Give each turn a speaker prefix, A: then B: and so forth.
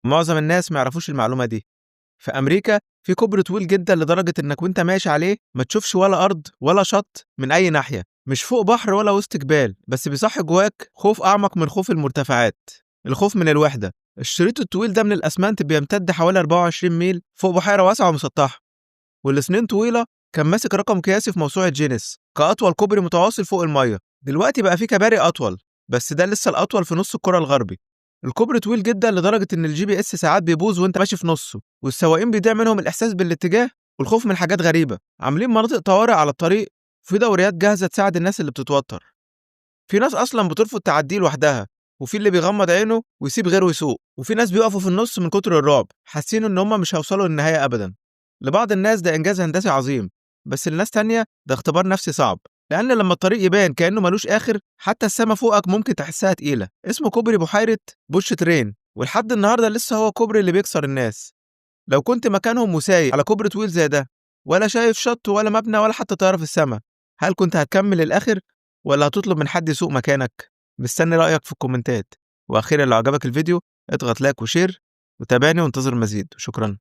A: معظم الناس ما يعرفوش المعلومة دي. في أمريكا في كوبري طويل جدًا لدرجة إنك وأنت ماشي عليه ما تشوفش ولا أرض ولا شط من أي ناحية، مش فوق بحر ولا وسط جبال، بس بيصحّي جواك خوف أعمق من خوف المرتفعات، الخوف من الوحدة. الشريط الطويل ده من الأسمنت بيمتد حوالي 24 ميل فوق بحيرة واسعة ومسطحة، ولسنين طويلة كان ماسك رقم قياسي في موسوعة جينيس كأطول كوبري متواصل فوق المَيّة. دلوقتي بقى في كباري أطول، بس ده لسه الأطول في نُص الكرة الغربي. الكوبري طويل جدًا لدرجة إن الGPS ساعات بيبوظ وأنت ماشي في نُصّه، والسواقين بيضيع منهم الإحساس بالاتجاه والخوف من حاجات غريبة. عاملين مناطق طوارئ على الطريق وفي دوريات جاهزة تساعد الناس اللي بتتوتر. في ناس أصلًا بترفض تعدّيه لوحدها، وفي اللي بيغمض عينه ويسيب غيره يسوق، وفي ناس بيقفوا في النُص من كتر الرعب، حاسين إن هم مش هيوصلوا للنهاية أبدًا. لبعض الناس ده إنجاز هندسي عظيم، بس لناس تانية ده اختبار نفسي صعب، لأن لمّا الطريق يبان كأنه مالوش آخر حتى السما فوقك ممكن تحسها تقيلة. اسمه كوبري بحيرة بوش ترين، ولحد النهارده لسه هو الكوبري اللي بيكسر الناس. لو كنت مكانهم وسايق على كوبري طويل زي ده، ولا شايف شط ولا مبنى ولا حتى طيارة في السما، هل كنت هتكمل للآخر والّا هتطلب من حد يسوق مكانك؟ مستني رأيك في الكومنتات. وأخيرًا لو عجبك الفيديو اضغط لايك وشير وتابعني وانتظر المزيد. شكرًا.